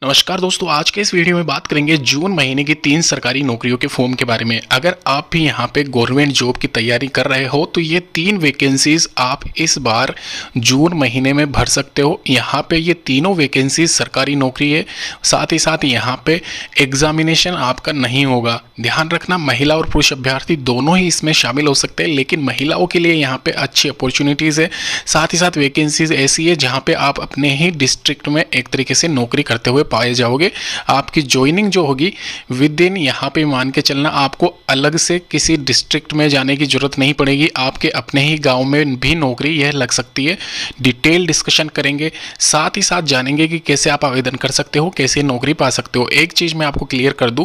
नमस्कार दोस्तों, आज के इस वीडियो में बात करेंगे जून महीने की 3 सरकारी नौकरियों के फॉर्म के बारे में। अगर आप भी यहाँ पे गवर्नमेंट जॉब की तैयारी कर रहे हो तो ये 3 वैकेंसीज आप इस बार जून महीने में भर सकते हो। यहाँ पे ये तीनों वैकेंसीज सरकारी नौकरी है। साथ ही साथ यहाँ पे एग्जामिनेशन आपका नहीं होगा। ध्यान रखना, महिला और पुरुष अभ्यर्थी दोनों ही इसमें शामिल हो सकते हैं, लेकिन महिलाओं के लिए यहाँ पे अच्छी अपॉर्चुनिटीज़ है। साथ ही साथ वैकेंसीज ऐसी है जहाँ पे आप अपने ही डिस्ट्रिक्ट में एक तरीके से नौकरी करते हुए पाए जाओगे। आपकी ज्वाइनिंग जो होगी विद इन, यहाँ पे मान के चलना, आपको अलग से किसी डिस्ट्रिक्ट में जाने की जरूरत नहीं पड़ेगी। आपके अपने ही गांव में भी नौकरी यह लग सकती है। डिटेल डिस्कशन करेंगे, साथ ही साथ जानेंगे कि कैसे आप आवेदन कर सकते हो, कैसे नौकरी पा सकते हो। एक चीज़ मैं आपको क्लियर कर दूं,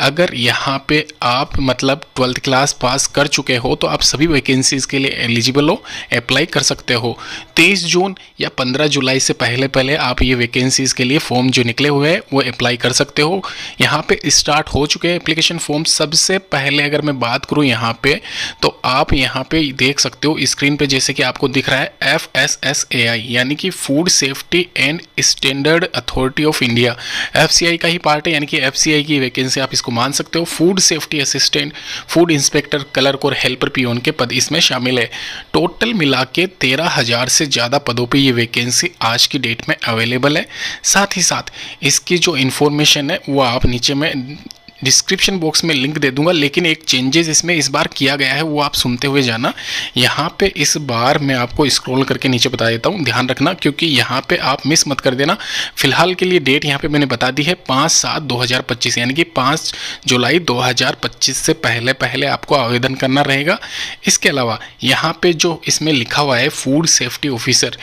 अगर यहाँ पे आप मतलब 12th क्लास पास कर चुके हो तो आप सभी वैकेंसीज के लिए एलिजिबल हो, अप्लाई कर सकते हो। 23 जून या 15 जुलाई से पहले पहले आप ये वैकेंसीज के लिए फॉर्म जो निकले हुए हैं वो अप्लाई कर सकते हो। यहाँ पे स्टार्ट हो चुके हैं एप्लीकेशन फॉर्म। सबसे पहले अगर मैं बात करूँ यहाँ पे, तो आप यहाँ पे देख सकते हो स्क्रीन पे, जैसे कि आपको दिख रहा है FSSAI यानी कि food safety and standard authority of India. FCI का ही पार्ट है, यानी कि FCI की वैकेंसी आप इसको मान सकते हो। Food safety assistant, food inspector, clerk और हेल्पर पियोन के पद इसमें शामिल है। टोटल मिला के 13,000 से ज़्यादा पदों पे ये वैकेंसी आज की डेट में अवेलेबल है। साथ ही साथ इसकी जो इन्फॉर्मेशन है वो आप नीचे में डिस्क्रिप्शन बॉक्स में लिंक दे दूंगा, लेकिन एक चेंजेस इसमें इस बार किया गया है वो आप सुनते हुए जाना। यहाँ पे इस बार मैं आपको स्क्रॉल करके नीचे बता देता हूँ, ध्यान रखना, क्योंकि यहाँ पे आप मिस मत कर देना। फिलहाल के लिए डेट यहाँ पे मैंने बता दी है 5/7/2025, यानी कि 5 जुलाई 2025 से पहले पहले आपको आवेदन करना रहेगा। इसके अलावा यहाँ पे जो इसमें लिखा हुआ है फूड सेफ्टी ऑफिसर,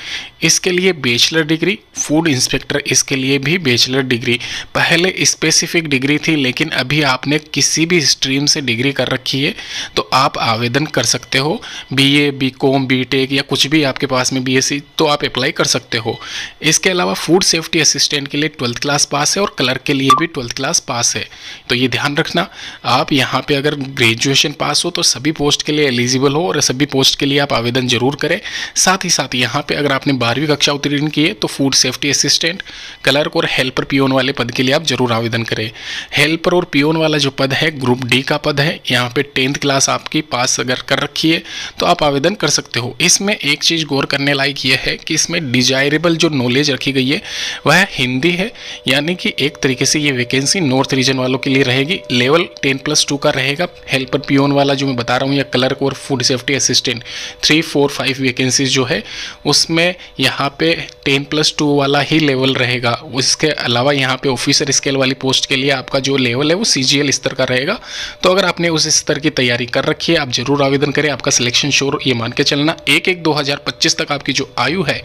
इसके लिए बैचलर डिग्री, फूड इंस्पेक्टर इसके लिए भी बैचलर डिग्री। पहले स्पेसिफिक डिग्री थी, लेकिन अभी आपने किसी भी स्ट्रीम से डिग्री कर रखी है तो आप आवेदन कर सकते हो। BA, BCom, BTech या कुछ भी आपके पास में BSc, तो आप अप्लाई कर सकते हो। इसके अलावा फूड सेफ्टी असिस्टेंट के लिए 12th क्लास पास है और क्लर्क के लिए भी 12th क्लास पास है। तो ये ध्यान रखना, आप यहाँ पे अगर ग्रेजुएशन पास हो तो सभी पोस्ट के लिए एलिजिबल हो और सभी पोस्ट के लिए आप आवेदन जरूर करें। साथ ही साथ यहाँ पे अगर आपने 12वीं कक्षा उत्तीर्ण की है तो फूड सेफ्टी असिस्टेंट, क्लर्क और हेल्पर पियोन वाले पद के लिए आप जरूर आवेदन करें। हेल्पर और पियोन वाला जो पद है ग्रुप डी का पद है। यहाँ पे 10th क्लास आपकी पास अगर कर रखी है तो आप आवेदन कर सकते हो। इसमें एक चीज़ गौर करने लायक यह है कि इसमें डिजायरेबल जो नॉलेज रखी गई है वह हिंदी है, यानी कि एक तरीके से ये वैकेंसी नॉर्थ रीजन वालों के लिए रहेगी। लेवल 10+2 का रहेगा। हेल्पर पियोन वाला जो मैं बता रहा हूँ या क्लर्क और फूड सेफ्टी असिस्टेंट 3, 4, 5 वैकेंसीज जो है उसमें यहाँ पे 10+2 वाला ही लेवल रहेगा। उसके अलावा यहाँ पे ऑफिसर स्केल वाली पोस्ट के लिए आपका जो लेवल है वो CGL स्तर का रहेगा। तो अगर आपने उस स्तर की तैयारी कर रखी है आप जरूर आवेदन करें, आपका सिलेक्शन श्योर ये मान के चलना। 1/1/2025 तक आपकी जो आयु है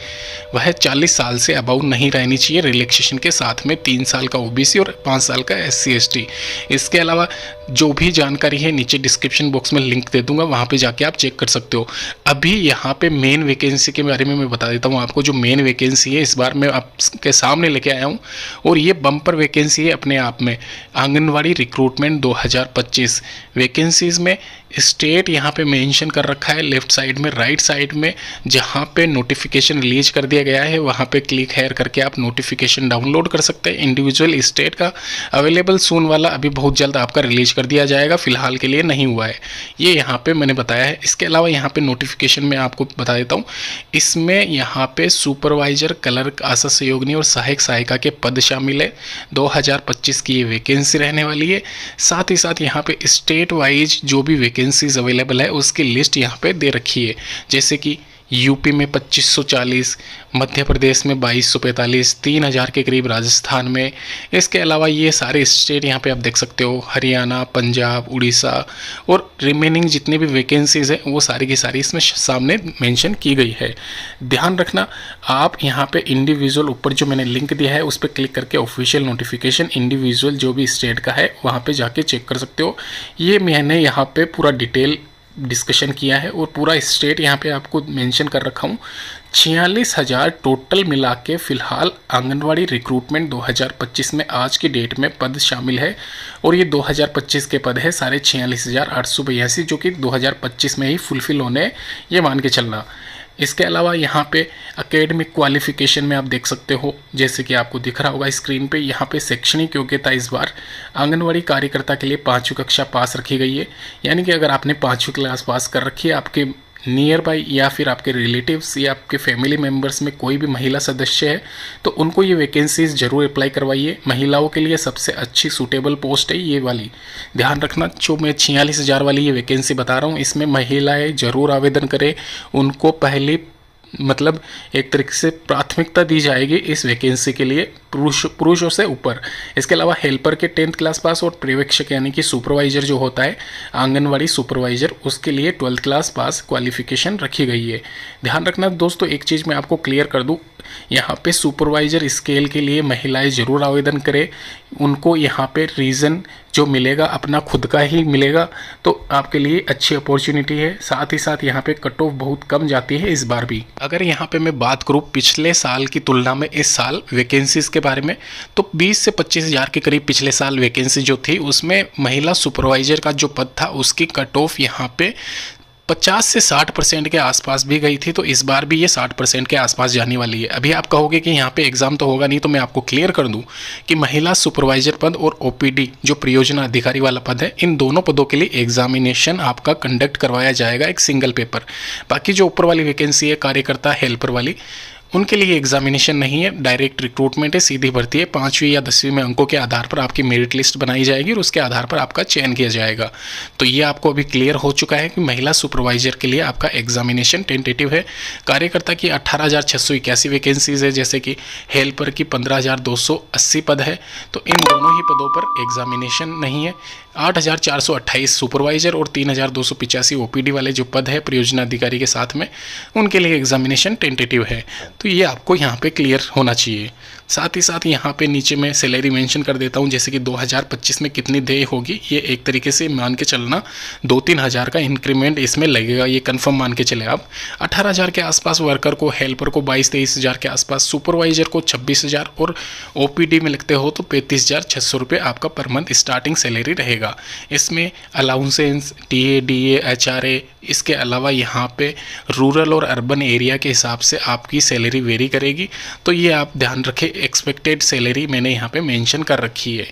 वह 40 साल से अबाउ नहीं रहनी चाहिए। रिलैक्सेशन के साथ में 3 साल का OBC और 5 साल का SC ST। इसके अलावा जो भी जानकारी है नीचे डिस्क्रिप्शन बॉक्स में लिंक दे दूंगा, वहाँ पे जाके आप चेक कर सकते हो। अभी यहाँ पे मेन वैकेंसी के बारे में मैं बता देता हूँ आपको। जो मेन वैकेंसी है इस बार मैं आपके सामने लेके आया हूँ और ये बम्पर वैकेंसी है अपने आप में। आंगनवाड़ी रिक्रूटमेंट 2025 वैकेंसीज में स्टेट यहाँ पे मेंशन कर रखा है लेफ्ट साइड में, राइट साइड में जहाँ पे नोटिफिकेशन रिलीज कर दिया गया है वहाँ पे क्लिक हेयर करके आप नोटिफिकेशन डाउनलोड कर सकते हैं। इंडिविजुअल स्टेट का अवेलेबल सून वाला अभी बहुत जल्द आपका रिलीज कर दिया जाएगा, फिलहाल के लिए नहीं हुआ है, ये यहाँ पे मैंने बताया है। इसके अलावा यहाँ पे नोटिफिकेशन में आपको बता देता हूँ, इसमें यहाँ पे सुपरवाइजर, क्लर्क, आशा सहयोगिनी और सहायक सहायिका के पद शामिल है। 2025 की ये वैकेंसी रहने वाली है। साथ ही साथ यहाँ पे स्टेट वाइज जो भी वैकेंसीज अवेलेबल है उसकी लिस्ट यहाँ पे दे रखी है, जैसे कि यूपी में 2540, मध्य प्रदेश में 2245, 3000 के करीब राजस्थान में। इसके अलावा ये सारे स्टेट यहाँ पे आप देख सकते हो, हरियाणा, पंजाब, उड़ीसा और रिमेनिंग जितनी भी वैकेंसीज हैं वो सारी की सारी इसमें सामने मेंशन की गई है। ध्यान रखना, आप यहाँ पे इंडिविजुअल ऊपर जो मैंने लिंक दिया है उस पर क्लिक करके ऑफिशियल नोटिफिकेशन इंडिविजुअल जो भी स्टेट का है वहाँ पर जाके चेक कर सकते हो। ये मैंने यहाँ पर पूरा डिटेल डिस्कशन किया है और पूरा स्टेट यहाँ पे आपको मेंशन कर रखा हूँ। 46,000 टोटल मिला के फिलहाल आंगनवाड़ी रिक्रूटमेंट 2025 में आज की डेट में पद शामिल है और ये 2025 के पद है 46,882, जो कि 2025 में ही फुलफिल होने, ये मान के चलना। इसके अलावा यहाँ पे एकेडमिक क्वालिफिकेशन में आप देख सकते हो, जैसे कि आपको दिख रहा होगा स्क्रीन पे, यहाँ पे शैक्षणिक योग्यता इस बार आंगनवाड़ी कार्यकर्ता के लिए 5वीं कक्षा पास रखी गई है। यानी कि अगर आपने 5वीं क्लास पास कर रखी है, आपके नियर बाई या फिर आपके रिलेटिव्स या आपके फैमिली मेम्बर्स में कोई भी महिला सदस्य है तो उनको ये वैकेंसीज जरूर अप्लाई करवाइए। महिलाओं के लिए सबसे अच्छी सूटेबल पोस्ट है ये वाली, ध्यान रखना। जो मैं 46,000 वाली ये वैकेंसी बता रहा हूँ, इसमें महिलाएं जरूर आवेदन करें। उनको पहली मतलब एक तरीके से प्राथमिकता दी जाएगी इस वैकेंसी के लिए पुरुषों से ऊपर। इसके अलावा हेल्पर के 10th क्लास पास और पर्यवेक्षक यानी कि सुपरवाइजर जो होता है आंगनवाड़ी सुपरवाइजर, उसके लिए 12th क्लास पास क्वालिफिकेशन रखी गई है। ध्यान रखना दोस्तों, एक चीज़ मैं आपको क्लियर कर दूं, यहाँ पे सुपरवाइजर स्केल के लिए महिलाएं जरूर आवेदन करें। उनको यहाँ पे रीज़न जो मिलेगा अपना खुद का ही मिलेगा, तो आपके लिए अच्छी अपॉर्चुनिटी है। साथ ही साथ यहाँ पे कट ऑफ बहुत कम जाती है इस बार भी। अगर यहाँ पे मैं बात करूँ पिछले साल की तुलना में इस साल वैकेंसीज के बारे में, तो 20 से 25,000 के करीब पिछले साल वैकेंसी जो थी उसमें महिला सुपरवाइजर का जो पद था उसकी कट ऑफ यहाँ पे 50 से 60% के आसपास भी गई थी। तो इस बार भी ये 60% के आसपास जाने वाली है। अभी आप कहोगे कि यहाँ पे एग्जाम तो होगा नहीं, तो मैं आपको क्लियर कर दूं कि महिला सुपरवाइजर पद और ओपीडी जो परियोजना अधिकारी वाला पद है, इन दोनों पदों के लिए एग्जामिनेशन आपका कंडक्ट करवाया जाएगा, एक सिंगल पेपर। बाकी जो ऊपर वाली वैकेंसी है कार्यकर्ता हेल्पर वाली, उनके लिए एग्जामिनेशन नहीं है, डायरेक्ट रिक्रूटमेंट है, सीधी भर्ती है। 5वीं या 10वीं में अंकों के आधार पर आपकी मेरिट लिस्ट बनाई जाएगी और उसके आधार पर आपका चयन किया जाएगा। तो ये आपको अभी क्लियर हो चुका है कि महिला सुपरवाइजर के लिए आपका एग्जामिनेशन टेंटेटिव है। कार्यकर्ता की 18,681 वैकेंसीज है, जैसे कि हेल्पर की 15,280 पद है। तो इन दोनों ही पदों पर एग्जामिनेशन नहीं है। 8,428 सुपरवाइजर और 3,285 ओपीडी वाले जो पद है परियोजना अधिकारी के साथ में, उनके लिए एग्जामिनेशन टेंटेटिव है। तो ये आपको यहाँ पे क्लियर होना चाहिए। साथ ही साथ यहाँ पे नीचे मैं सैलरी मेंशन कर देता हूँ, जैसे कि 2025 में कितनी देय होगी, ये एक तरीके से मान के चलना 2-3 हज़ार का इंक्रीमेंट इसमें लगेगा, ये कंफर्म मान के चले आप। 18,000 के आसपास वर्कर को, हेल्पर को 22-23,000 के आसपास, सुपरवाइजर को 26,000 और ओपीडी में लगते हो तो 35,600 रुपये आपका पर मंथ स्टार्टिंग सैलरी रहेगा। इसमें अलाउंसेंस, टीए, डीए, एचआरए, इसके अलावा यहाँ पे रूरल और अर्बन एरिया के हिसाब से आपकी सैलरी वेरी करेगी। तो ये आप ध्यान रखें, एक्सपेक्टेड सैलरी मैंने यहाँ पे मेंशन कर रखी है।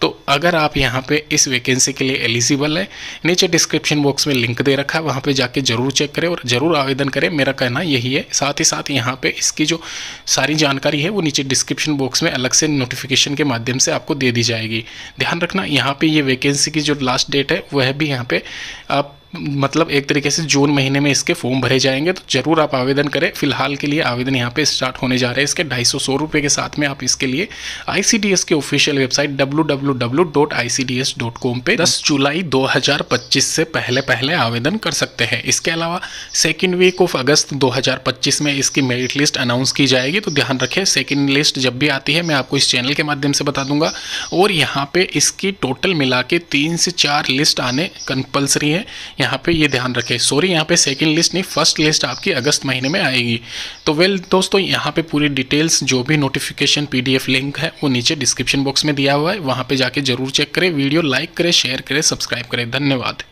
तो अगर आप यहाँ पे इस वैकेंसी के लिए एलिजिबल है, नीचे डिस्क्रिप्शन बॉक्स में लिंक दे रखा है, वहाँ पे जाके जरूर चेक करें और ज़रूर आवेदन करें, मेरा कहना यही है। साथ ही साथ यहाँ पे इसकी जो सारी जानकारी है वो नीचे डिस्क्रिप्शन बॉक्स में अलग से नोटिफिकेशन के माध्यम से आपको दे दी जाएगी। ध्यान रखना, यहाँ पे ये वैकेंसी की जो लास्ट डेट है वह भी यहाँ पे आप मतलब एक तरीके से जून महीने में इसके फॉर्म भरे जाएंगे, तो जरूर आप आवेदन करें। फिलहाल के लिए आवेदन यहाँ पे स्टार्ट होने जा रहे हैं इसके 250 रुपये के साथ में। आप इसके लिए ICDS के ऑफिशियल वेबसाइट www.icds.com पे 10 जुलाई 2025 से पहले आवेदन कर सकते हैं। इसके अलावा सेकेंड वीक ऑफ अगस्त 2025 में इसकी मेरिट लिस्ट अनाउंस की जाएगी। तो ध्यान रखें, सेकेंड लिस्ट जब भी आती है मैं आपको इस चैनल के माध्यम से बता दूंगा। और यहाँ पे इसकी टोटल मिला के 3 से 4 लिस्ट आने कंपल्सरी है। यहाँ पे ये ध्यान रखें, सॉरी यहाँ पे सेकंड लिस्ट नहीं, फर्स्ट लिस्ट आपकी अगस्त महीने में आएगी। तो वेल दोस्तों, यहाँ पे पूरी डिटेल्स जो भी नोटिफिकेशन PDF लिंक है वो नीचे डिस्क्रिप्शन बॉक्स में दिया हुआ है, वहाँ पे जाके जरूर चेक करें। वीडियो लाइक करें, शेयर करें, सब्सक्राइब करें। धन्यवाद।